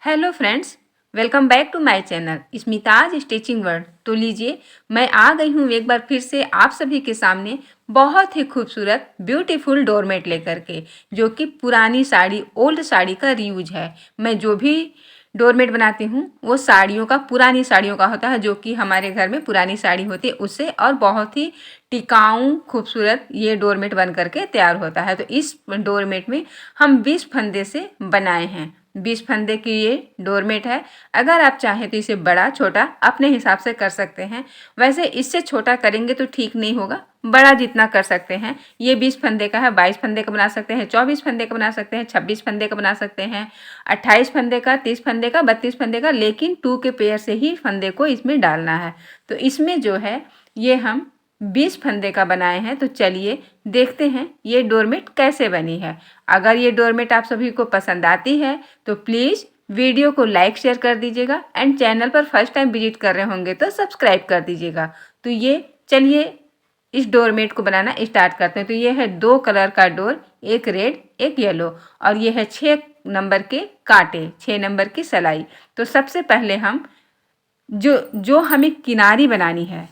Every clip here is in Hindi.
Hello friends, welcome back to my channel Smita's stitching world. तो लीजिए, मैं आ गई हूँ एक बार फिर से आप सभी के सामने बहुत ही खूबसूरत ब्यूटीफुल डोरमेट लेकर के, जो कि पुरानी साड़ी ओल्ड साड़ी का रीयूज है। मैं जो भी डोरमेट बनाती हूँ वो साड़ियों का पुरानी साड़ियों का होता है, जो कि हमारे घर में पुरानी साड़ी होती है उससे, और बहुत ही टिकाऊ खूबसूरत ये डोरमेट बन करके तैयार होता है। तो इस डोरमेट में हम 20 फंदे से बनाए हैं। 20 फंदे की ये डोरमेट है। अगर आप चाहें तो इसे बड़ा छोटा अपने हिसाब से कर सकते हैं। वैसे इससे छोटा करेंगे तो ठीक नहीं होगा, बड़ा जितना कर सकते हैं। ये 20 फंदे का है, 22 फंदे का बना सकते हैं, 24 फंदे का बना सकते हैं, 26 फंदे का बना सकते हैं, 28 फंदे का, 30 फंदे का, 32 फंदे का, लेकिन 2 के पेयर से ही फंदे को इसमें डालना है। तो इसमें जो है ये हम 20 फंदे का बनाए हैं। तो चलिए देखते हैं ये डोरमेट कैसे बनी है। अगर ये डोरमेट आप सभी को पसंद आती है तो प्लीज़ वीडियो को लाइक शेयर कर दीजिएगा, एंड चैनल पर फर्स्ट टाइम विजिट कर रहे होंगे तो सब्सक्राइब कर दीजिएगा। तो ये चलिए इस डोरमेट को बनाना स्टार्ट करते हैं। तो ये है 2 कलर का डोर, एक रेड एक येलो, और ये है 6 नंबर के कांटे, 6 नंबर की सलाई। तो सबसे पहले हम जो जो हमें किनारी बनानी है,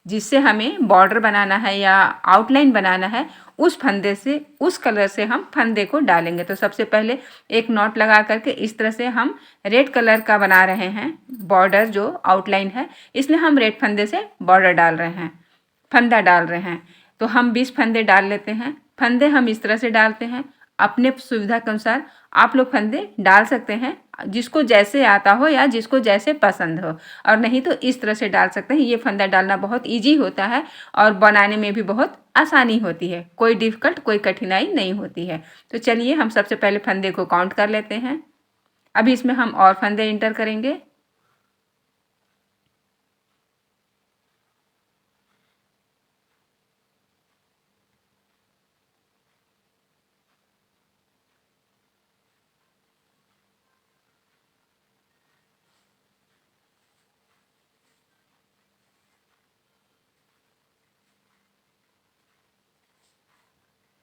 जिससे हमें बॉर्डर बनाना है या आउटलाइन बनाना है, उस फंदे से, उस कलर से हम फंदे को डालेंगे। तो सबसे पहले एक नॉट लगा करके इस तरह से हम रेड कलर का बना रहे हैं बॉर्डर, जो आउटलाइन है, इसलिए हम रेड फंदे से बॉर्डर डाल रहे हैं, फंदा डाल रहे हैं। तो हम 20 फंदे डाल लेते हैं। फंदे हम इस तरह से डालते हैं, अपने सुविधा के अनुसार आप लोग फंदे डाल सकते हैं, जिसको जैसे आता हो या जिसको जैसे पसंद हो, और नहीं तो इस तरह से डाल सकते हैं। ये फंदा डालना बहुत इजी होता है और बनाने में भी बहुत आसानी होती है, कोई डिफ़िकल्ट, कोई कठिनाई नहीं होती है। तो चलिए हम सबसे पहले फंदे को काउंट कर लेते हैं। अभी इसमें हम और फंदे इंटर करेंगे।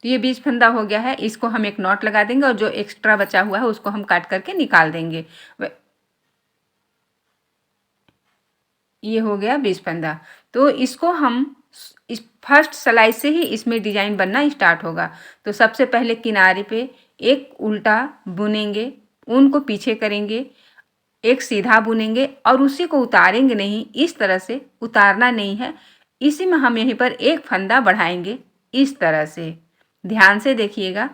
तो ये 20 फंदा हो गया है, इसको हम एक नॉट लगा देंगे और जो एक्स्ट्रा बचा हुआ है उसको हम काट करके निकाल देंगे। ये हो गया 20 फंदा। तो इसको हम इस फर्स्ट सिलाई से ही इसमें डिजाइन बनना स्टार्ट होगा। तो सबसे पहले किनारे पे एक उल्टा बुनेंगे, ऊन को पीछे करेंगे, एक सीधा बुनेंगे और उसी को उतारेंगे नहीं, इस तरह से उतारना नहीं है। इसी में हम यहीं पर एक फंदा बढ़ाएंगे, इस तरह से ध्यान से देखिएगा।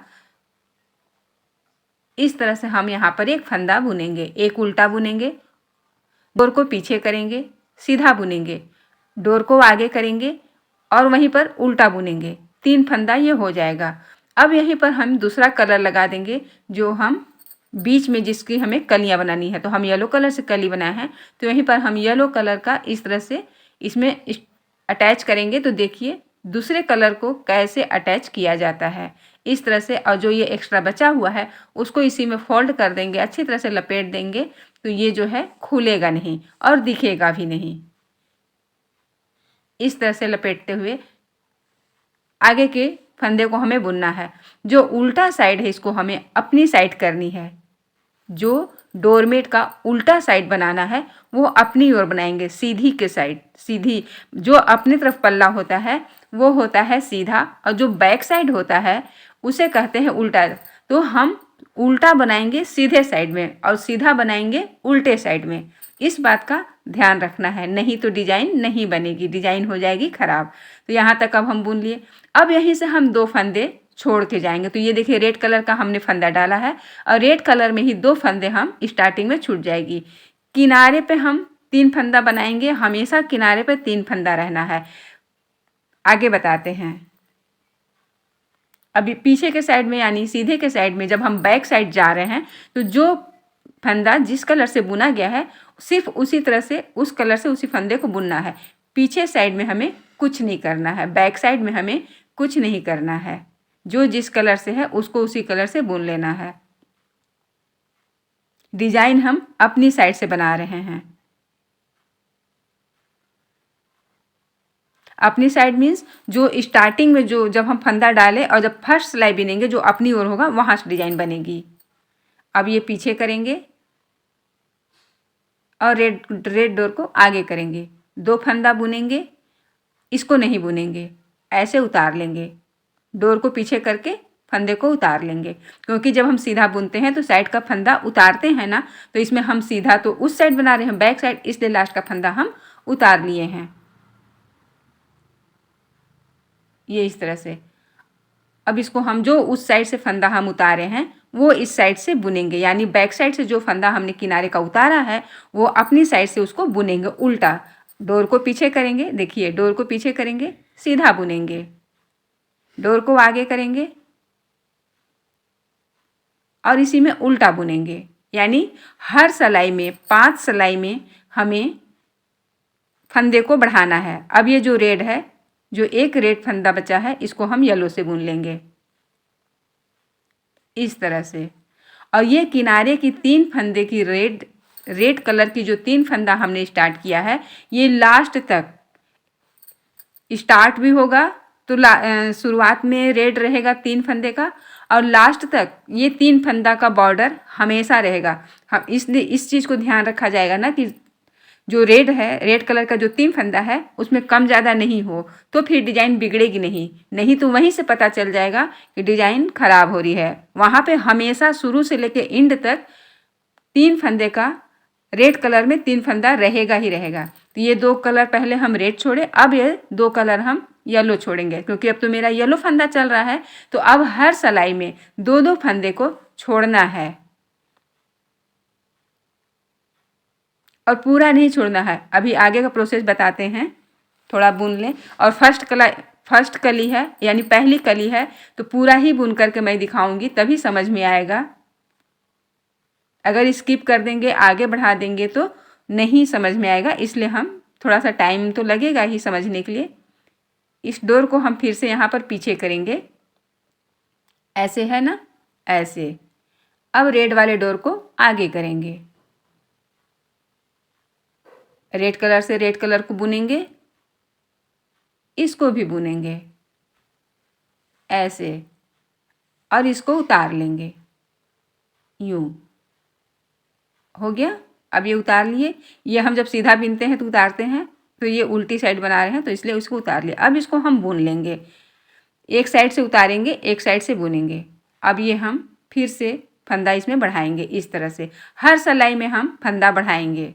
इस तरह से हम यहाँ पर एक फंदा बुनेंगे, एक उल्टा बुनेंगे, डोर को पीछे करेंगे, सीधा बुनेंगे, डोर को आगे करेंगे और वहीं पर उल्टा बुनेंगे। 3 फंदा ये हो जाएगा। अब यहीं पर हम दूसरा कलर लगा देंगे, जो हम बीच में जिसकी हमें कलियां बनानी है। तो हम येलो कलर से कली बनाए हैं, तो यहीं पर हम येलो कलर का इस तरह से इसमें अटैच करेंगे। तो देखिए दूसरे कलर को कैसे अटैच किया जाता है, इस तरह से। और जो ये एक्स्ट्रा बचा हुआ है उसको इसी में फोल्ड कर देंगे, अच्छी तरह से लपेट देंगे। तो ये जो है खुलेगा नहीं और दिखेगा भी नहीं। इस तरह से लपेटते हुए आगे के फंदे को हमें बुनना है। जो उल्टा साइड है इसको हमें अपनी साइड करनी है। जो डोरमेट का उल्टा साइड बनाना है वो अपनी ओर बनाएंगे, सीधी के साइड, सीधी। जो अपनी तरफ पल्ला होता है वो होता है सीधा, और जो बैक साइड होता है उसे कहते हैं उल्टा। तो हम उल्टा बनाएंगे सीधे साइड में और सीधा बनाएंगे उल्टे साइड में। इस बात का ध्यान रखना है, नहीं तो डिजाइन नहीं बनेगी, डिजाइन हो जाएगी खराब। तो यहाँ तक अब हम बुन लिए। अब यहीं से हम 2 फंदे छोड़ के जाएंगे। तो ये देखिए रेड कलर का हमने फंदा डाला है और रेड कलर में ही 2 फंदे हम स्टार्टिंग में छूट जाएगी। किनारे पे हम 3 फंदा बनाएंगे, हमेशा किनारे पे 3 फंदा रहना है। आगे बताते हैं। अभी पीछे के साइड में यानी सीधे के साइड में जब हम बैक साइड जा रहे हैं, तो जो फंदा जिस कलर से बुना गया है सिर्फ उसी तरह से, उस कलर से उसी फंदे को बुनना है। पीछे साइड में हमें कुछ नहीं करना है, बैक साइड में हमें कुछ नहीं करना है। जो जिस कलर से है उसको उसी कलर से बुन लेना है। डिजाइन हम अपनी साइड से बना रहे हैं। अपनी साइड मीन्स जो स्टार्टिंग में जो जब हम फंदा डालें और जब फर्स्ट सिलाई बिनेंगे जो अपनी ओर होगा वहाँ से डिजाइन बनेगी। अब ये पीछे करेंगे, और रेड डोर को आगे करेंगे, 2 फंदा बुनेंगे, इसको नहीं बुनेंगे, ऐसे उतार लेंगे, डोर को पीछे करके फंदे को उतार लेंगे। क्योंकि जब हम सीधा बुनते हैं तो साइड का फंदा उतारते हैं ना, तो इसमें हम सीधा तो उस साइड बना रहे हैं, बैक साइड, इसलिए लास्ट का फंदा हम उतार लिए हैं, ये इस तरह से। अब इसको हम जो उस साइड से फंदा हम उतारे हैं वो इस साइड से बुनेंगे, यानी बैक साइड से जो फंदा हमने किनारे का उतारा है वो अपनी साइड से उसको बुनेंगे उल्टा। डोर को पीछे करेंगे, देखिए डोर को पीछे करेंगे, सीधा बुनेंगे, डोर को आगे करेंगे और इसी में उल्टा बुनेंगे। यानी हर सिलाई में 5 सिलाई में हमें फंदे को बढ़ाना है। अब ये जो रेड है, जो एक रेड फंदा बचा है, इसको हम येलो से बुन लेंगे इस तरह से। और ये किनारे की 3 फंदे की रेड कलर की जो 3 फंदा हमने स्टार्ट किया है, ये लास्ट तक स्टार्ट भी होगा तो शुरुआत में रेड रहेगा 3 फंदे का, और लास्ट तक ये 3 फंदा का बॉर्डर हमेशा रहेगा। हम इसलिए इस चीज़ को ध्यान रखा जाएगा ना कि जो रेड है, रेड कलर का जो 3 फंदा है उसमें कम ज़्यादा नहीं हो, तो फिर डिज़ाइन बिगड़ेगी नहीं तो वहीं से पता चल जाएगा कि डिज़ाइन ख़राब हो रही है। वहाँ पे हमेशा शुरू से लेकर एंड तक 3 फंदे का रेड कलर में 3 फंदा रहेगा ही रहेगा। तो ये 2 कलर पहले हम रेड छोड़े, अब ये 2 कलर हम येलो छोड़ेंगे, क्योंकि अब तो मेरा येलो फंदा चल रहा है। तो अब हर सिलाई में 2-2 फंदे को छोड़ना है और पूरा नहीं छोड़ना है। अभी आगे का प्रोसेस बताते हैं, थोड़ा बुन लें। और फर्स्ट कली है, यानी पहली कली है, तो पूरा ही बुन करके मैं दिखाऊंगी, तभी समझ में आएगा। अगर स्किप कर देंगे, आगे बढ़ा देंगे तो नहीं समझ में आएगा, इसलिए हम थोड़ा सा टाइम तो लगेगा ही समझने के लिए। इस डोर को हम फिर से यहाँ पर पीछे करेंगे, ऐसे है ना, ऐसे। अब रेड वाले डोर को आगे करेंगे, रेड कलर से रेड कलर को बुनेंगे, इसको भी बुनेंगे ऐसे, और इसको उतार लेंगे, यूं हो गया। अब ये उतार लिए, ये हम जब सीधा बिनते हैं तो उतारते हैं, तो ये उल्टी साइड बना रहे हैं तो इसलिए उसको उतार लिया। अब इसको हम बुन लेंगे, एक साइड से उतारेंगे, एक साइड से बुनेंगे। अब ये हम फिर से फंदा इसमें बढ़ाएंगे इस तरह से, हर सिलाई में हम फंदा बढ़ाएंगे।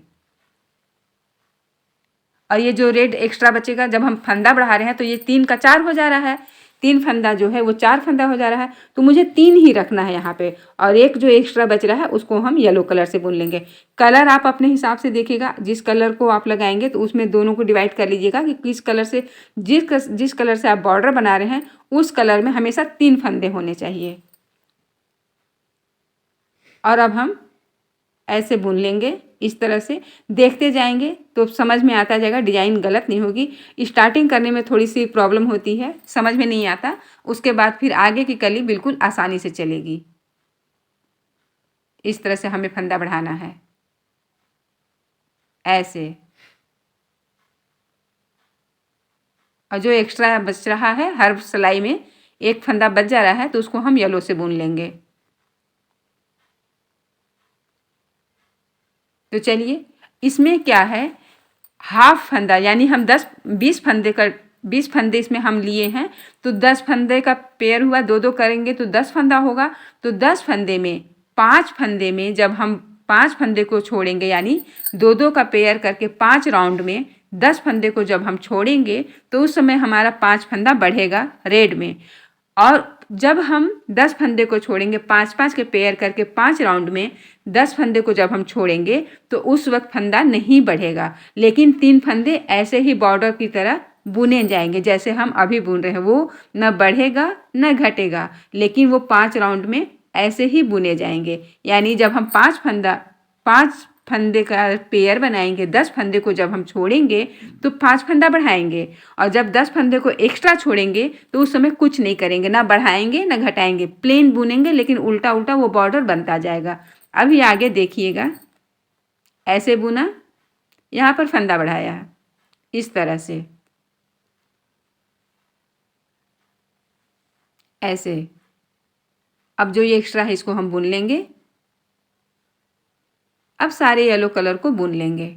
और ये जो रेड एक्स्ट्रा बचेगा, जब हम फंदा बढ़ा रहे हैं तो ये 3 का 4 हो जा रहा है, 3 फंदा जो है वो 4 फंदा हो जा रहा है, तो मुझे 3 ही रखना है यहाँ पे। और एक जो एक्स्ट्रा बच रहा है उसको हम येलो कलर से बुन लेंगे। कलर आप अपने हिसाब से देखिएगा, जिस कलर को आप लगाएंगे तो उसमें दोनों को डिवाइड कर लीजिएगा कि किस कलर से, जिस कलर से आप बॉर्डर बना रहे हैं उस कलर में हमेशा 3 फंदे होने चाहिए। और अब हम ऐसे बुन लेंगे इस तरह से, देखते जाएंगे तो समझ में आता जाएगा, डिजाइन गलत नहीं होगी। स्टार्टिंग करने में थोड़ी सी प्रॉब्लम होती है, समझ में नहीं आता, उसके बाद फिर आगे की कली बिल्कुल आसानी से चलेगी। इस तरह से हमें फंदा बढ़ाना है, ऐसे। और जो एक्स्ट्रा बच रहा है, हर सिलाई में एक फंदा बच जा रहा है, तो उसको हम येलो से बुन लेंगे। तो चलिए, इसमें क्या है, हाफ फंदा, यानी हम 20 फंदे इसमें हम लिए हैं, तो 10 फंदे का पेयर हुआ, 2-2 करेंगे तो 10 फंदा होगा। तो 10 फंदे में 5 फंदे में जब हम 5 फंदे को छोड़ेंगे, यानी 2-2 का पेयर करके 5 राउंड में 10 फंदे को जब हम छोड़ेंगे तो उस समय हमारा 5 फंदा बढ़ेगा रेड में। और जब हम 10 फंदे को छोड़ेंगे, 5-5 के पेयर करके 5 राउंड में 10 फंदे को जब हम छोड़ेंगे तो उस वक्त फंदा नहीं बढ़ेगा, लेकिन 3 फंदे ऐसे ही बॉर्डर की तरह बुने जाएंगे जैसे हम अभी बुन रहे हैं। वो न बढ़ेगा न घटेगा, लेकिन वो 5 राउंड में ऐसे ही बुने जाएंगे। यानी जब हम 5 फंदे का पेयर बनाएंगे, 10 फंदे को जब हम छोड़ेंगे तो 5 फंदा बढ़ाएंगे, और जब 10 फंदे को एक्स्ट्रा छोड़ेंगे तो उस समय कुछ नहीं करेंगे, ना बढ़ाएंगे ना घटाएंगे, प्लेन बुनेंगे, लेकिन उल्टा उल्टा वो बॉर्डर बनता जाएगा। अभी आगे देखिएगा, ऐसे बुना, यहाँ पर फंदा बढ़ाया इस तरह से, ऐसे। अब जो ये एक्स्ट्रा है इसको हम बुन लेंगे, अब सारे येलो कलर को बुन लेंगे।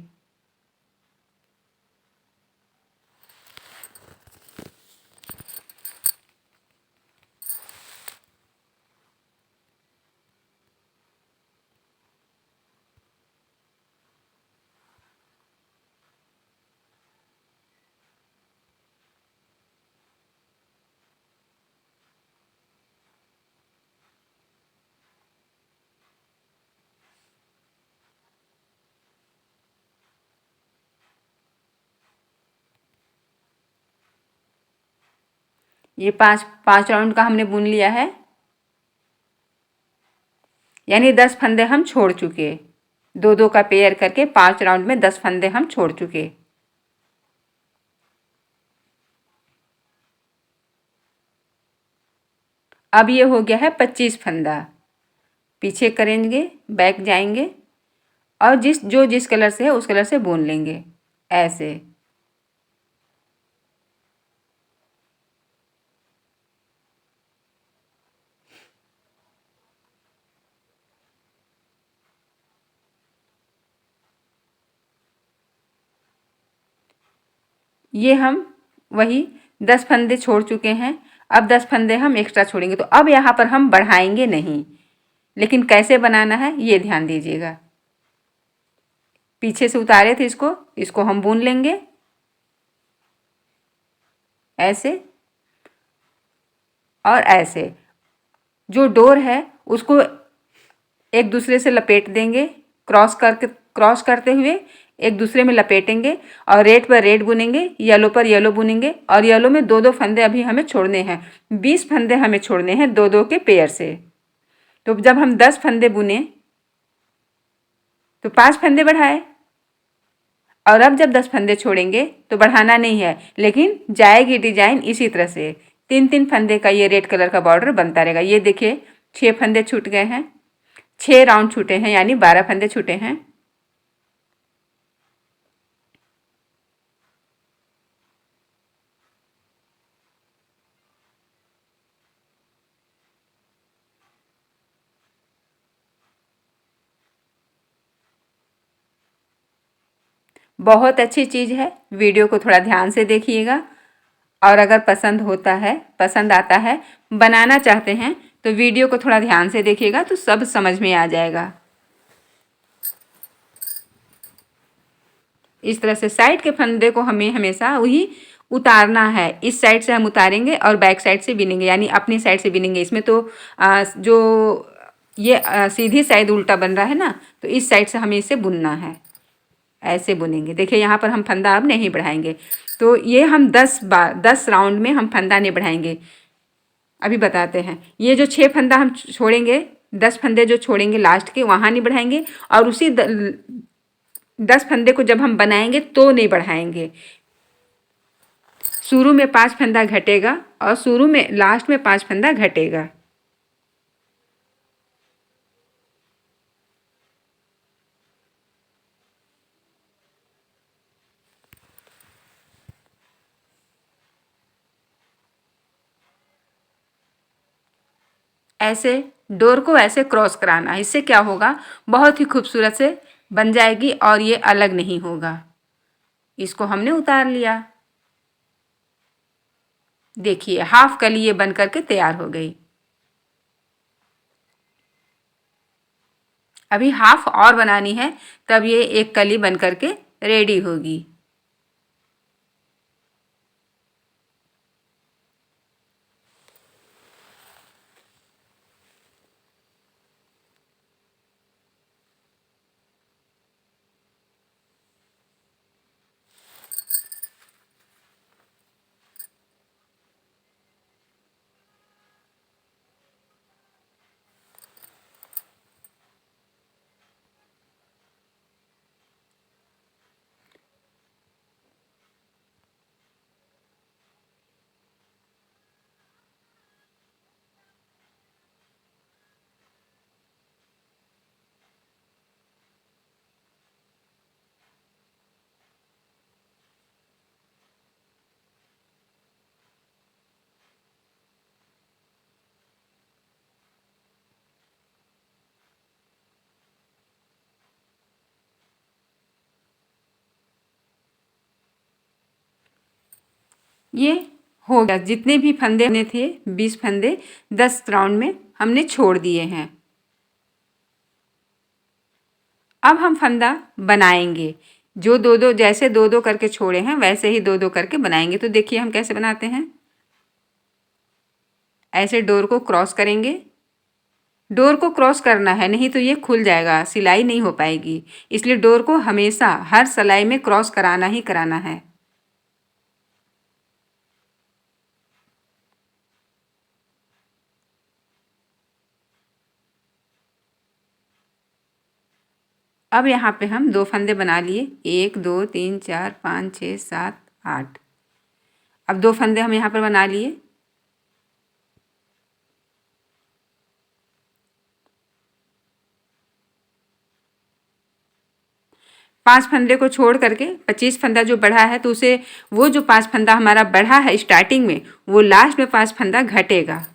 ये पाँच पाँच राउंड का हमने बुन लिया है, यानी 10 फंदे हम छोड़ चुके। दो दो का पेयर करके 5 राउंड में 10 फंदे हम छोड़ चुके। अब ये हो गया है 25 फंदा। पीछे करेंगे, बैक जाएंगे और जिस कलर से है उस कलर से बुन लेंगे ऐसे। ये हम वही 10 फंदे छोड़ चुके हैं। अब 10 फंदे हम एक्स्ट्रा छोड़ेंगे, तो अब यहाँ पर हम बढ़ाएंगे नहीं, लेकिन कैसे बनाना है ये ध्यान दीजिएगा। पीछे से उतारे थे इसको हम बुन लेंगे ऐसे और ऐसे। जो डोर है उसको एक दूसरे से लपेट देंगे, क्रॉस करते हुए एक दूसरे में लपेटेंगे और रेड पर रेड बुनेंगे, येलो पर येलो बुनेंगे। और येलो में दो दो फंदे अभी हमें छोड़ने हैं, 20 फंदे हमें छोड़ने हैं दो दो के पेयर से। तो जब हम 10 फंदे बुने तो 5 फंदे बढ़ाए, और अब जब 10 फंदे छोड़ेंगे तो बढ़ाना नहीं है, लेकिन जाएगी डिजाइन इसी तरह से। 3-3 फंदे का ये रेड कलर का बॉर्डर बनता रहेगा। ये देखिए 6 फंदे छूट गए हैं, 6 राउंड छूटे हैं, यानी 12 फंदे छूटे हैं। बहुत अच्छी चीज़ है, वीडियो को थोड़ा ध्यान से देखिएगा। और अगर पसंद आता है, बनाना चाहते हैं तो वीडियो को थोड़ा ध्यान से देखिएगा तो सब समझ में आ जाएगा। इस तरह से साइड के फंदे को हमें हमेशा वही उतारना है। इस साइड से हम उतारेंगे और बैक साइड से बिनेंगे, यानी अपनी साइड से बिनेंगे। इसमें तो जो ये सीधी साइड उल्टा बन रहा है ना, तो इस साइड से हमें इसे बुनना है, ऐसे बुनेंगे। देखिए यहाँ पर हम फंदा अब नहीं बढ़ाएंगे, तो ये हम 10 राउंड में हम फंदा नहीं बढ़ाएंगे। अभी बताते हैं। ये जो 6 फंदा हम छोड़ेंगे, 10 फंदे जो छोड़ेंगे लास्ट के, वहाँ नहीं बढ़ाएंगे। और उसी 10 फंदे को जब हम बनाएंगे तो नहीं बढ़ाएंगे। शुरू में 5 फंदा घटेगा और शुरू में लास्ट में 5 फंदा घटेगा। ऐसे डोर को ऐसे क्रॉस कराना है। इससे क्या होगा, बहुत ही खूबसूरत से बन जाएगी और ये अलग नहीं होगा। इसको हमने उतार लिया। देखिए हाफ कली ये बन करके तैयार हो गई। अभी हाफ और बनानी है, तब ये एक कली बन करके रेडी होगी। ये हो गया। जितने भी फंदे थे 20 फंदे 10 राउंड में हमने छोड़ दिए हैं। अब हम फंदा बनाएंगे। जो दो दो जैसे दो दो करके छोड़े हैं वैसे ही दो दो करके बनाएंगे। तो देखिए हम कैसे बनाते हैं। ऐसे डोर को क्रॉस करेंगे। डोर को क्रॉस करना है, नहीं तो ये खुल जाएगा, सिलाई नहीं हो पाएगी। इसलिए डोर को हमेशा हर सिलाई में क्रॉस कराना ही कराना है। अब यहाँ पे हम 2 फंदे बना लिए। 1 2 3 4 5 6 7 8। अब 2 फंदे हम यहाँ पर बना लिए। 5 फंदे को छोड़ करके 25 फंदा जो बढ़ा है तो उसे वो जो 5 फंदा हमारा बढ़ा है स्टार्टिंग में, वो लास्ट में 5 फंदा घटेगा।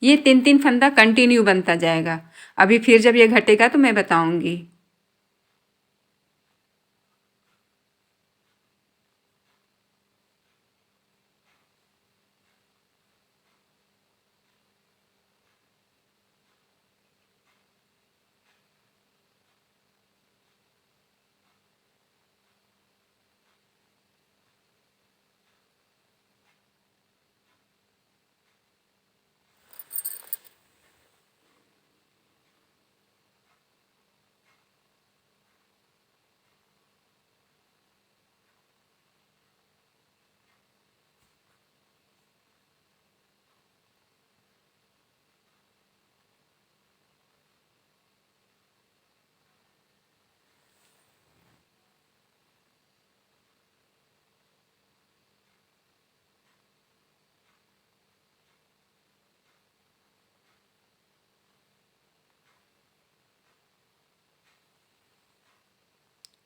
ये 3-3 फंदा कंटिन्यू बनता जाएगा। अभी फिर जब ये घटेगा तो मैं बताऊंगी।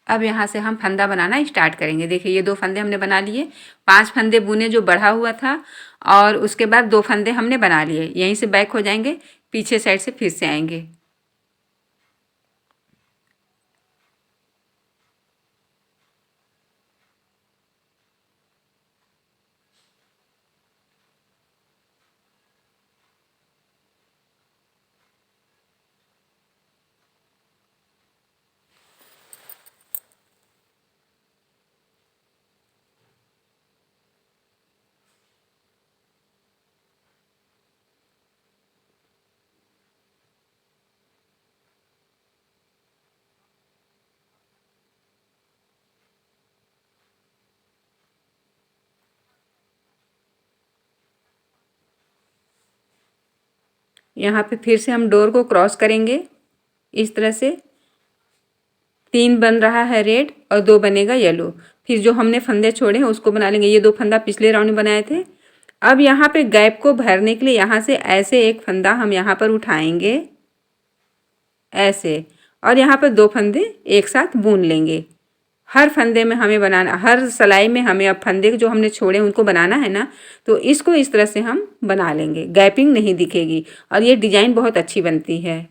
अब यहाँ से हम फंदा बनाना स्टार्ट करेंगे। देखिए ये 2 फंदे हमने बना लिए। 5 फंदे बुने जो बढ़ा हुआ था और उसके बाद 2 फंदे हमने बना लिए। यहीं से बैक हो जाएंगे, पीछे साइड से फिर से आएंगे। यहाँ पे फिर से हम डोर को क्रॉस करेंगे। इस तरह से 3 बन रहा है रेड और 2 बनेगा येलो। फिर जो हमने फंदे छोड़े हैं उसको बना लेंगे। ये 2 फंदा पिछले राउंड में बनाए थे। अब यहाँ पे गैप को भरने के लिए यहाँ से ऐसे एक फंदा हम यहाँ पर उठाएंगे, ऐसे, और यहाँ पर 2 फंदे एक साथ बुन लेंगे। हर फंदे में हमें बनाना, हर सिलाई में हमें अब फंदे जो हमने छोड़े उनको बनाना है ना, तो इसको इस तरह से हम बना लेंगे। गैपिंग नहीं दिखेगी और ये डिजाइन बहुत अच्छी बनती है।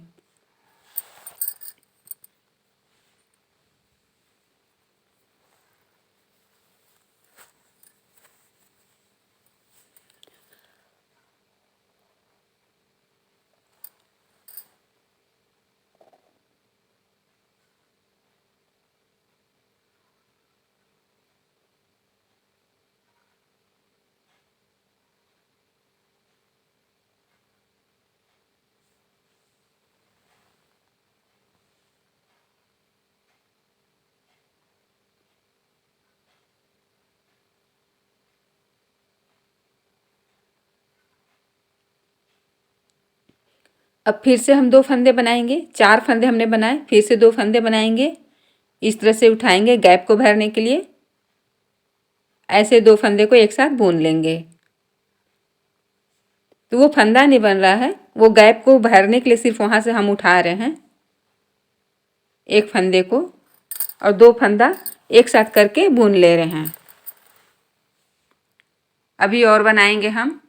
अब फिर से हम 2 फंदे बनाएंगे। 4 फंदे हमने बनाए, फिर से 2 फंदे बनाएंगे। इस तरह से उठाएंगे गैप को भरने के लिए। ऐसे 2 फंदे को एक साथ बुन लेंगे। तो वो फंदा नहीं बन रहा है, वो गैप को भरने के लिए सिर्फ वहाँ से हम उठा रहे हैं एक फंदे को, और 2 फंदा एक साथ करके बुन ले रहे हैं। अभी और बनाएंगे हम।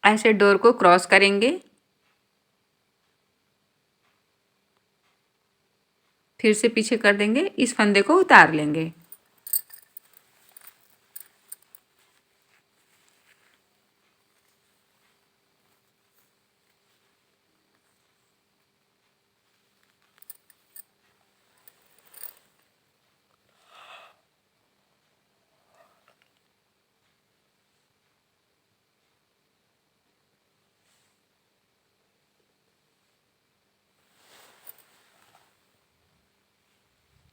ऐसे डोर को क्रॉस करेंगे, फिर से पीछे कर देंगे, इस फंदे को उतार लेंगे।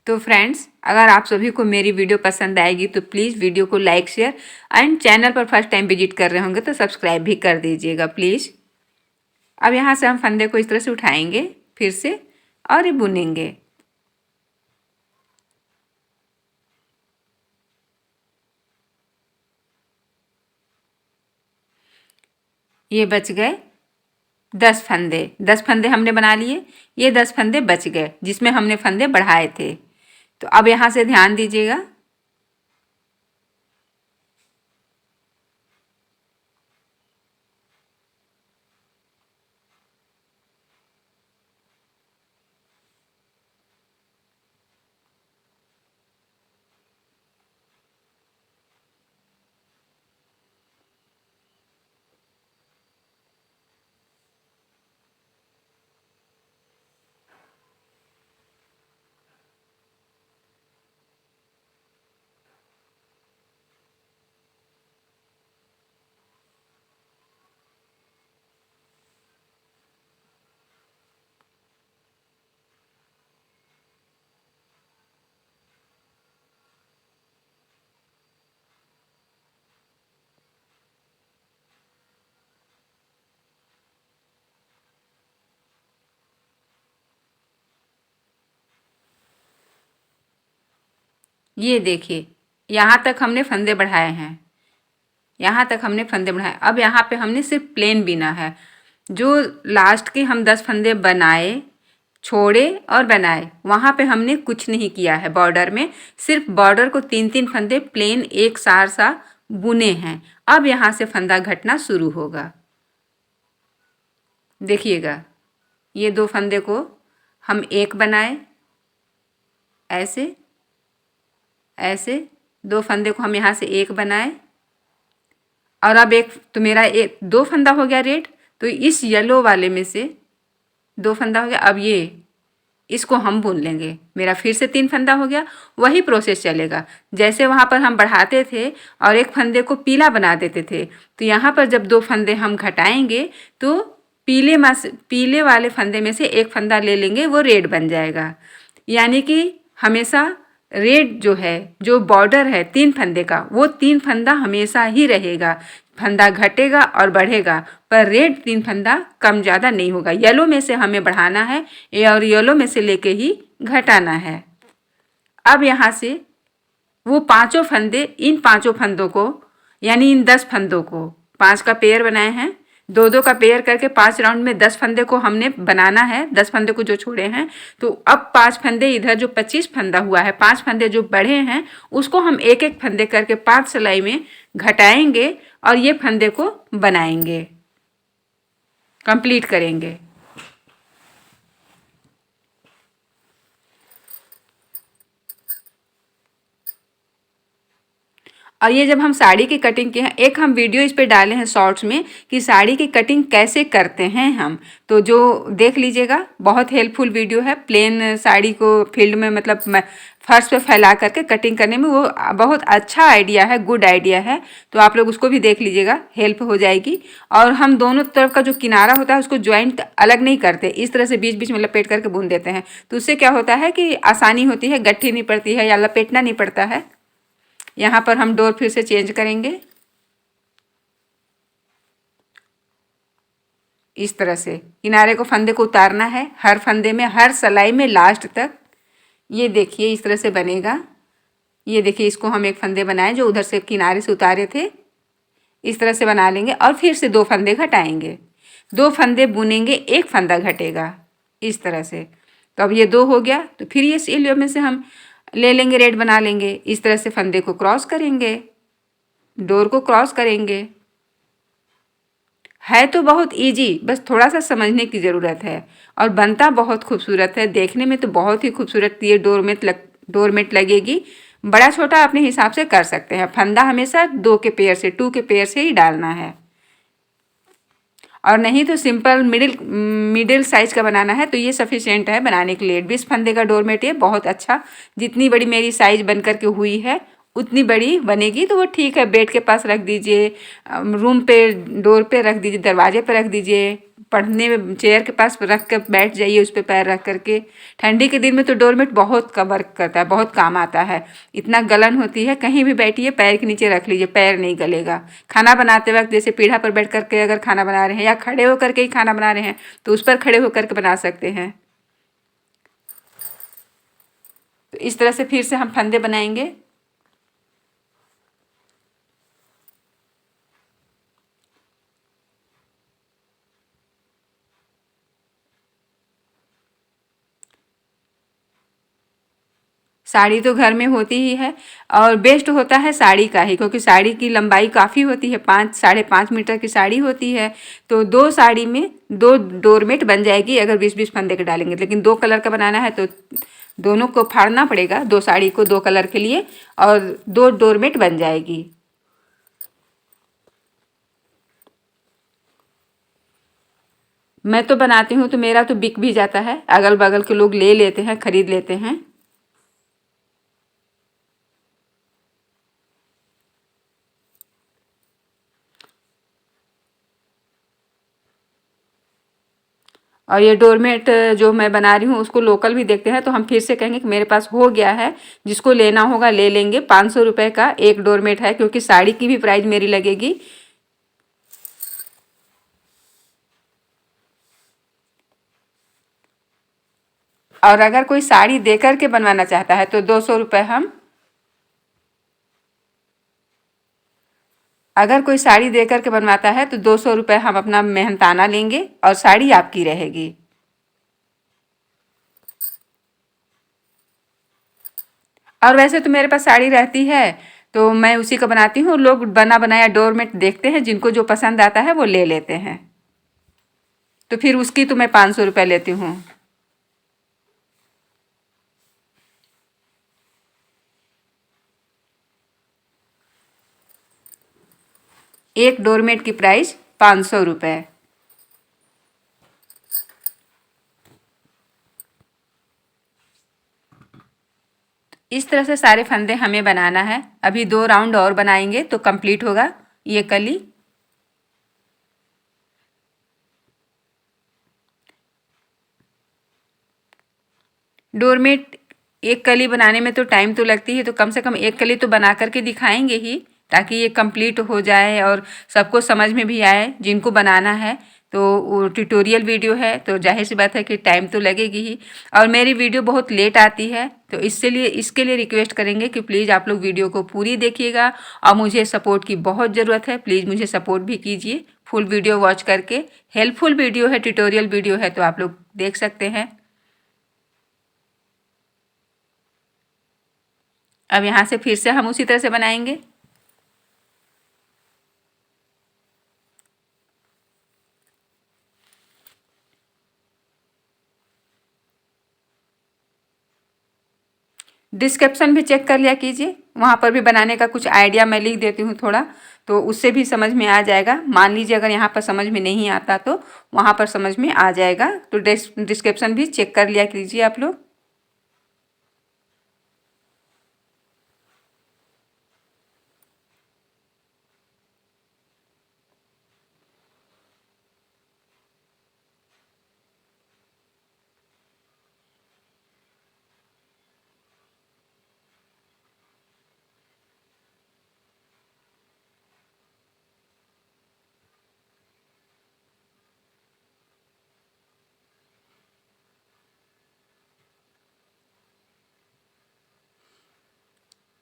तो फ्रेंड्स, अगर आप सभी को मेरी वीडियो पसंद आएगी तो प्लीज़ वीडियो को लाइक शेयर एंड चैनल पर फर्स्ट टाइम विजिट कर रहे होंगे तो सब्सक्राइब भी कर दीजिएगा प्लीज़। अब यहाँ से हम फंदे को इस तरह से उठाएंगे फिर से और ये बुनेंगे। ये बच गए 10 फंदे। 10 फंदे हमने बना लिए, ये 10 फंदे बच गए जिसमें हमने फंदे बढ़ाए थे। तो अब यहाँ से ध्यान दीजिएगा, ये देखिए यहाँ तक हमने फंदे बढ़ाए हैं, यहाँ तक हमने फंदे बढ़ाए। अब यहाँ पे हमने सिर्फ प्लेन बिना है। जो लास्ट के हम 10 फंदे बनाए, छोड़े और बनाए, वहाँ पे हमने कुछ नहीं किया है। बॉर्डर में सिर्फ बॉर्डर को 3-3 फंदे प्लेन एक सार सा बुने हैं। अब यहाँ से फंदा घटना शुरू होगा। देखिएगा, ये 2 फंदे को हम एक बनाए, ऐसे ऐसे 2 फंदे को हम यहाँ से एक बनाए और अब एक तो मेरा एक 2 फंदा हो गया रेड। तो इस येलो वाले में से 2 फंदा हो गया। अब ये इसको हम बुन लेंगे। मेरा फिर से 3 फंदा हो गया। वही प्रोसेस चलेगा जैसे वहाँ पर हम बढ़ाते थे और एक फंदे को पीला बना देते थे। तो यहाँ पर जब 2 फंदे हम घटाएंगे तो पीले वाले फंदे में से एक फंदा ले लेंगे, वो रेड बन जाएगा। यानी कि हमेशा रेड जो है, जो बॉर्डर है 3 फंदे का, वो 3 फंदा हमेशा ही रहेगा। फंदा घटेगा और बढ़ेगा पर रेड 3 फंदा कम ज़्यादा नहीं होगा। येलो में से हमें बढ़ाना है और येलो में से लेके ही घटाना है। अब यहाँ से वो 5 फंदे, इन 5 फंदों को यानी इन 10 फंदों को 5 का पेयर बनाए हैं, 2-2 का पेयर करके 5 राउंड में 10 फंदे को हमने बनाना है। 10 फंदे को जो छोड़े हैं तो अब 5 फंदे इधर जो 25 फंदा हुआ है, 5 फंदे जो बढ़े हैं उसको हम एक एक फंदे करके 5 सिलाई में घटाएंगे और ये फंदे को बनाएंगे, कंप्लीट करेंगे। और ये जब हम साड़ी की कटिंग की है, एक हम वीडियो इस पे डाले हैं शॉर्ट्स में कि साड़ी की कटिंग कैसे करते हैं हम, तो जो देख लीजिएगा, बहुत हेल्पफुल वीडियो है। प्लेन साड़ी को फील्ड में मतलब फर्श पे फैला करके कटिंग करने में वो बहुत अच्छा आइडिया है, गुड आइडिया है। तो आप लोग उसको भी देख लीजिएगा, हेल्प हो जाएगी। और हम दोनों तरफ का जो किनारा होता है उसको ज्वाइंट अलग नहीं करते, इस तरह से बीच बीच में लपेट करके बुन देते हैं। तो उससे क्या होता है कि आसानी होती है, गट्ठी नहीं पड़ती है या लपेटना नहीं पड़ता है। यहाँ पर हम डोर फिर से चेंज करेंगे इस तरह से। किनारे को फंदे को उतारना है, हर फंदे में, हर सिलाई में लास्ट तक ये देखिए इस तरह से बनेगा। ये देखिए इसको हम एक फंदे बनाए जो उधर से किनारे से उतारे थे, इस तरह से बना लेंगे और फिर से 2 फंदे घटाएंगे। 2 फंदे बुनेंगे, 1 फंदा घटेगा इस तरह से। तो अब ये 2 हो गया, तो फिर ये सिलियों में से हम ले लेंगे, रेड बना लेंगे। इस तरह से फंदे को क्रॉस करेंगे, डोर को क्रॉस करेंगे। है तो बहुत इजी, बस थोड़ा सा समझने की ज़रूरत है और बनता बहुत खूबसूरत है। देखने में तो बहुत ही खूबसूरत ये डोरमेट लगेगी। बड़ा छोटा अपने हिसाब से कर सकते हैं। फंदा हमेशा 2 के पेयर से, 2 के पेयर से ही डालना है, और नहीं तो सिंपल मिडिल साइज का बनाना है तो ये सफिशिएंट है बनाने के लिए। 20 फंदे का डोरमेट ये बहुत अच्छा, जितनी बड़ी मेरी साइज बन कर के हुई है उतनी बड़ी बनेगी तो वो ठीक है। बेड के पास रख दीजिए, रूम पे डोर पे रख दीजिए, दरवाजे पे रख दीजिए, पढ़ने में चेयर के पास रख कर बैठ जाइए उस पर पैर रख करके। ठंडी के दिन में तो डोरमेट बहुत का वर्क करता है, बहुत काम आता है। इतना गलन होती है, कहीं भी बैठिए पैर के नीचे रख लीजिए, पैर नहीं गलेगा। खाना बनाते वक्त जैसे पीढ़ा पर बैठ करके अगर खाना बना रहे हैं या खड़े होकर के ही खाना बना रहे हैं तो उस पर खड़े होकर के बना सकते हैं। तो इस तरह से फिर से हम फंदे बनाएंगे। साड़ी तो घर में होती ही है और बेस्ट होता है साड़ी का ही, क्योंकि साड़ी की लंबाई काफ़ी होती है, 5-5.5 मीटर की साड़ी होती है। तो 2 साड़ी में 2 डोरमेट बन जाएगी अगर 20-20 फंदे के डालेंगे। लेकिन 2 कलर का बनाना है तो दोनों को फाड़ना पड़ेगा, 2 साड़ी को 2 कलर के लिए, और 2 डोरमेट बन जाएगी। मैं तो बनाती हूँ तो मेरा तो बिक भी जाता है, अगल बगल के लोग ले लेते हैं, खरीद लेते हैं। और ये डोरमेट जो मैं बना रही हूँ उसको लोकल भी देखते हैं तो हम फिर से कहेंगे कि मेरे पास हो गया है, जिसको लेना होगा ले लेंगे। 500 रुपये का एक डोरमेट है, क्योंकि साड़ी की भी प्राइस मेरी लगेगी। और अगर कोई साड़ी दे कर के बनवाना चाहता है तो 200 रुपये हम, अगर कोई साड़ी दे कर के बनवाता है तो 200 रुपये हम अपना मेहनताना लेंगे और साड़ी आपकी रहेगी। और वैसे तो मेरे पास साड़ी रहती है तो मैं उसी का बनाती हूँ। लोग बना बनाया डोरमेट देखते हैं, जिनको जो पसंद आता है वो ले लेते हैं, तो फिर उसकी तो मैं 500 रुपये लेती हूँ। एक डोरमेट की प्राइस 500 रुपये। इस तरह से सारे फंदे हमें बनाना है। अभी 2 राउंड और बनाएंगे तो कंप्लीट होगा ये कली। डोरमेट एक कली बनाने में तो टाइम तो लगती है, तो कम से कम एक कली तो बना करके दिखाएंगे ही, ताकि ये कंप्लीट हो जाए और सबको समझ में भी आए जिनको बनाना है। तो वो ट्यूटोरियल वीडियो है तो जाहिर सी बात है कि टाइम तो लगेगी ही, और मेरी वीडियो बहुत लेट आती है तो इसके लिए रिक्वेस्ट करेंगे कि प्लीज़ आप लोग वीडियो को पूरी देखिएगा। और मुझे सपोर्ट की बहुत ज़रूरत है, प्लीज़ मुझे सपोर्ट भी कीजिए फुल वीडियो वॉच करके। हेल्पफुल वीडियो है, ट्यूटोरियल वीडियो है, तो आप लोग देख सकते हैं। अब यहाँ से फिर से हम उसी तरह से बनाएंगे। डिस्क्रिप्शन भी चेक कर लिया कीजिए, वहाँ पर भी बनाने का कुछ आइडिया मैं लिख देती हूँ थोड़ा, तो उससे भी समझ में आ जाएगा। मान लीजिए अगर यहाँ पर समझ में नहीं आता तो वहाँ पर समझ में आ जाएगा, तो डिस्क्रिप्शन भी चेक कर लिया कीजिए आप लोग।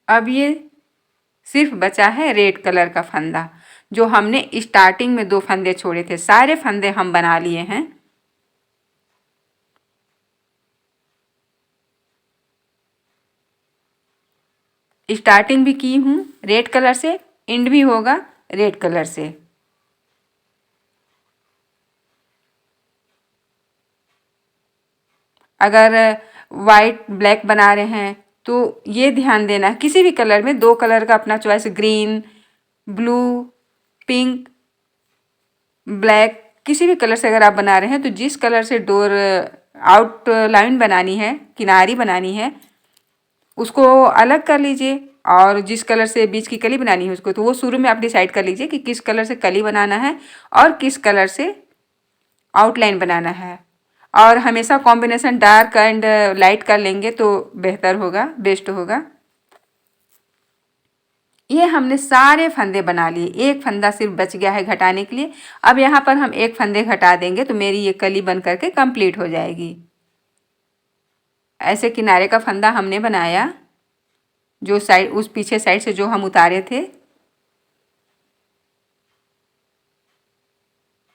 अब ये सिर्फ बचा है रेड कलर का फंदा, जो हमने स्टार्टिंग में 2 फंदे छोड़े थे। सारे फंदे हम बना लिए हैं। स्टार्टिंग भी की हूँ रेड कलर से, एंड भी होगा रेड कलर से। अगर वाइट ब्लैक बना रहे हैं तो ये ध्यान देना, किसी भी कलर में 2 कलर का अपना choice, green, blue, pink, black, किसी भी कलर से अगर आप बना रहे हैं तो जिस कलर से डोर आउटलाइन बनानी है, किनारी बनानी है, उसको अलग कर लीजिए। और जिस कलर से बीच की कली बनानी है उसको, तो वो शुरू में आप डिसाइड कर लीजिए कि किस कलर से कली बनाना है और किस कलर से आउटलाइन बनाना है। और हमेशा कॉम्बिनेशन डार्क एंड लाइट कर लेंगे तो बेहतर होगा, बेस्ट होगा। ये हमने सारे फंदे बना लिए, एक फंदा सिर्फ बच गया है घटाने के लिए। अब यहाँ पर हम एक फंदे घटा देंगे तो मेरी ये कली बन करके कंप्लीट हो जाएगी। ऐसे किनारे का फंदा हमने बनाया, जो साइड, उस पीछे साइड से जो हम उतारे थे।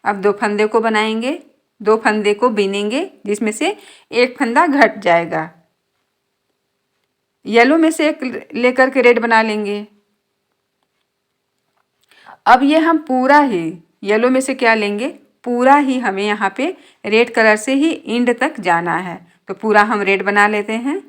अब 2 फंदे को बनाएंगे, 2 फंदे को बिनेंगे, जिसमें से एक फंदा घट जाएगा। येलो में से एक लेकर के रेड बना लेंगे। अब ये हम पूरा ही येलो में से क्या लेंगे, पूरा ही हमें यहाँ पे रेड कलर से ही एंड तक जाना है, तो पूरा हम रेड बना लेते हैं।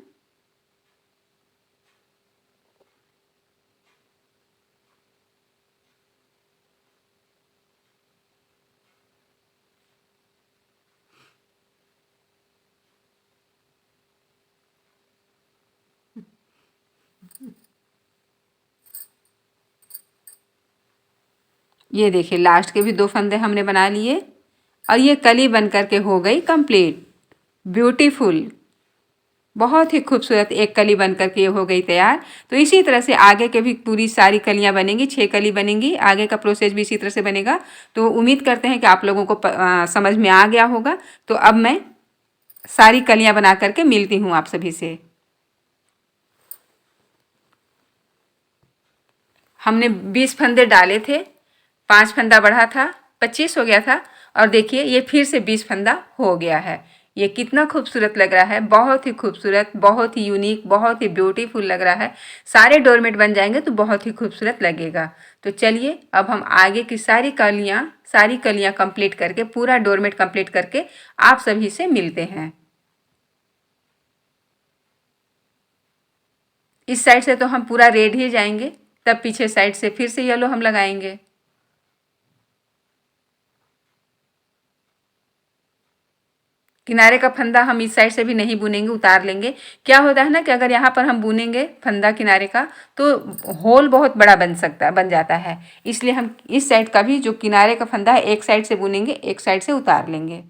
ये देखिए लास्ट के भी 2 फंदे हमने बना लिए और ये कली बन करके हो गई कंप्लीट, ब्यूटीफुल, बहुत ही खूबसूरत एक कली बन करके ये हो गई तैयार। तो इसी तरह से आगे के भी पूरी सारी कलियां बनेंगी, 6 कली बनेंगी, आगे का प्रोसेस भी इसी तरह से बनेगा। तो उम्मीद करते हैं कि आप लोगों को समझ में आ गया होगा। तो अब मैं सारी कलियां बना करके मिलती हूँ आप सभी से। हमने 20 फंदे डाले थे, 5 फंदा बढ़ा था, 25 हो गया था। और देखिए ये फिर से 20 फंदा हो गया है। ये कितना खूबसूरत लग रहा है, बहुत ही खूबसूरत, बहुत ही यूनिक, बहुत ही ब्यूटीफुल लग रहा है। सारे डोरमेट बन जाएंगे तो बहुत ही खूबसूरत लगेगा। तो चलिए अब हम आगे की सारी कलियां कंप्लीट करके, पूरा डोरमेट कंप्लीट करके आप सभी से मिलते हैं। इस साइड से तो हम पूरा रेड ही जाएंगे, तब पीछे साइड से फिर से येलो हम लगाएंगे। किनारे का फंदा हम इस साइड से भी नहीं बुनेंगे, उतार लेंगे। क्या होता है ना कि अगर यहाँ पर हम बुनेंगे फंदा किनारे का तो होल बहुत बड़ा बन जाता है। इसलिए हम इस साइड का भी जो किनारे का फंदा है एक साइड से बुनेंगे, एक साइड से उतार लेंगे।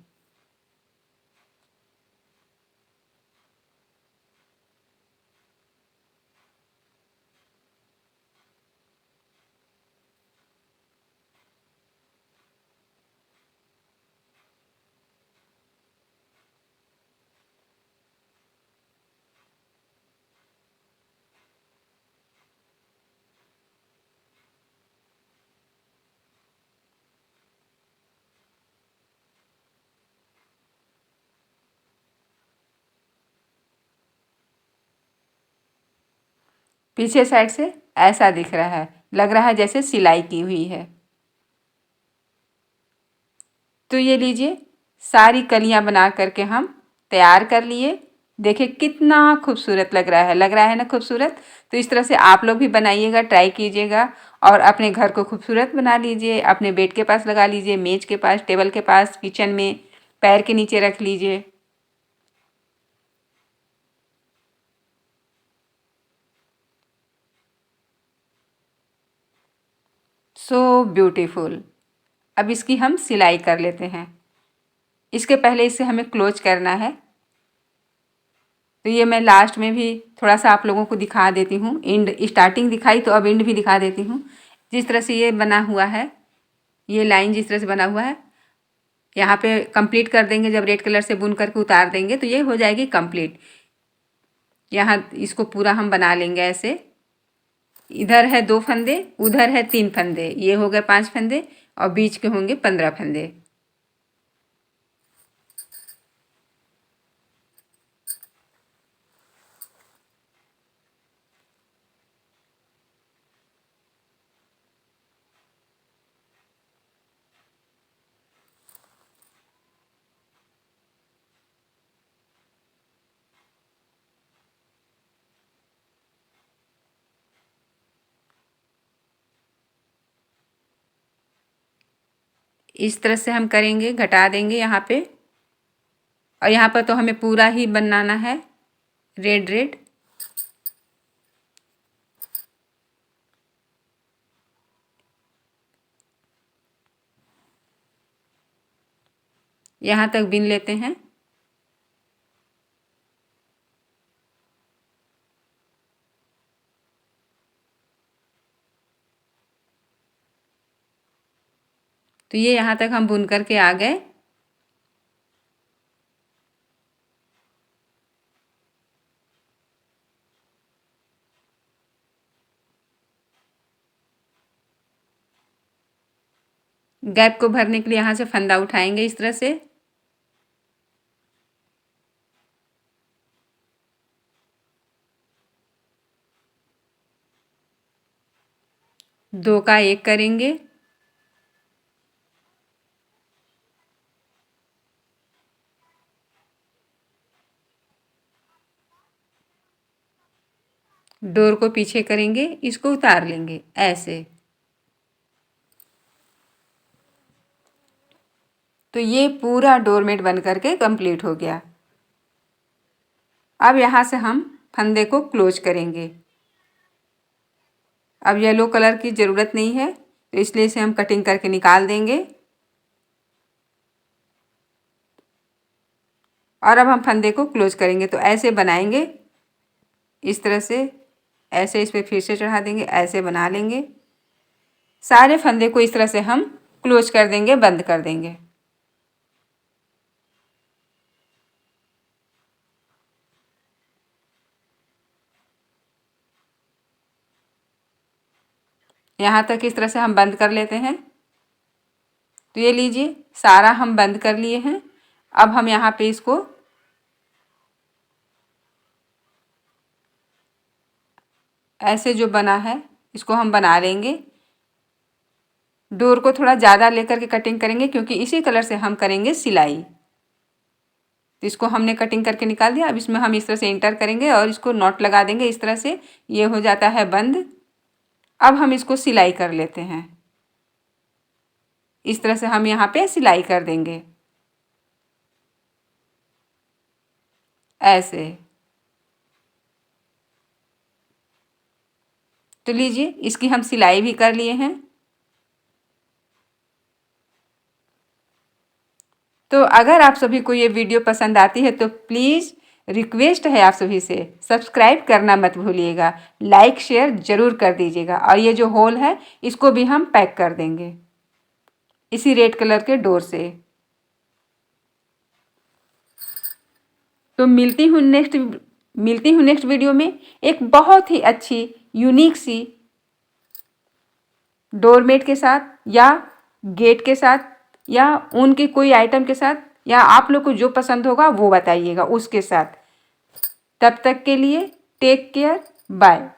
पीछे साइड से ऐसा दिख रहा है, लग रहा है जैसे सिलाई की हुई है। तो ये लीजिए सारी कलियां बना करके हम तैयार कर लिए। देखिए कितना खूबसूरत लग रहा है ना खूबसूरत। तो इस तरह से आप लोग भी बनाइएगा, ट्राई कीजिएगा और अपने घर को खूबसूरत बना लीजिए। अपने बेड के पास लगा लीजिए, मेज के पास, टेबल के पास, किचन में, पैर के नीचे रख लीजिए। So beautiful. अब इसकी हम सिलाई कर लेते हैं। इसके पहले इसे हमें क्लोज करना है। तो ये मैं लास्ट में भी थोड़ा सा आप लोगों को दिखा देती हूँ। एंड स्टार्टिंग दिखाई तो अब एंड भी दिखा देती हूँ। जिस तरह से ये बना हुआ है, ये लाइन जिस तरह से बना हुआ है, यहाँ पे कंप्लीट कर देंगे। जब रेड कलर से बुन करके उतार देंगे तो ये हो जाएगी कंप्लीट। यहाँ इसको पूरा हम बना लेंगे ऐसे। इधर है 2 फंदे, उधर है 3 फंदे, ये हो गए 5 फंदे और बीच के होंगे 15 फंदे। इस तरह से हम करेंगे, घटा देंगे यहाँ पे। और यहाँ पर तो हमें पूरा ही बनाना है रेड रेड। यहाँ तक बिन लेते हैं। तो ये यहाँ तक हम बुन करके आ गए। गैप को भरने के लिए यहाँ से फंदा उठाएंगे इस तरह से। दो का एक करेंगे। डोर को पीछे करेंगे, इसको उतार लेंगे ऐसे। तो ये पूरा डोरमेट बन करके कंप्लीट हो गया। अब यहाँ से हम फंदे को क्लोज करेंगे। अब येलो कलर की ज़रूरत नहीं है, तो इसलिए इसे हम कटिंग करके निकाल देंगे। और अब हम फंदे को क्लोज करेंगे। तो ऐसे बनाएंगे इस तरह से, ऐसे इस पर फिर से चढ़ा देंगे, ऐसे बना लेंगे। सारे फंदे को इस तरह से हम क्लोज कर देंगे, बंद कर देंगे। यहाँ तक इस तरह से हम बंद कर लेते हैं। तो ये लीजिए, सारा हम बंद कर लिए हैं। अब हम यहाँ पे इसको ऐसे जो बना है इसको हम बना लेंगे। डोर को थोड़ा ज़्यादा लेकर के कटिंग करेंगे, क्योंकि इसी कलर से हम करेंगे सिलाई। तो इसको हमने कटिंग करके निकाल दिया। अब इसमें हम इस तरह से इंटर करेंगे और इसको नॉट लगा देंगे इस तरह से। ये हो जाता है बंद। अब हम इसको सिलाई कर लेते हैं। इस तरह से हम यहाँ पे सिलाई कर देंगे ऐसे। तो लीजिए, इसकी हम सिलाई भी कर लिए हैं। तो अगर आप सभी को ये वीडियो पसंद आती है तो प्लीज़ रिक्वेस्ट है आप सभी से, सब्सक्राइब करना मत भूलिएगा, लाइक शेयर ज़रूर कर दीजिएगा। और ये जो होल है इसको भी हम पैक कर देंगे इसी रेड कलर के डोर से। तो मिलती हूँ नेक्स्ट वीडियो में एक बहुत ही अच्छी यूनिक सी डोरमेट के साथ, या गेट के साथ, या ऊन के कोई आइटम के साथ, या आप लोग को जो पसंद होगा वो बताइएगा उसके साथ। तब तक के लिए टेक केयर, बाय।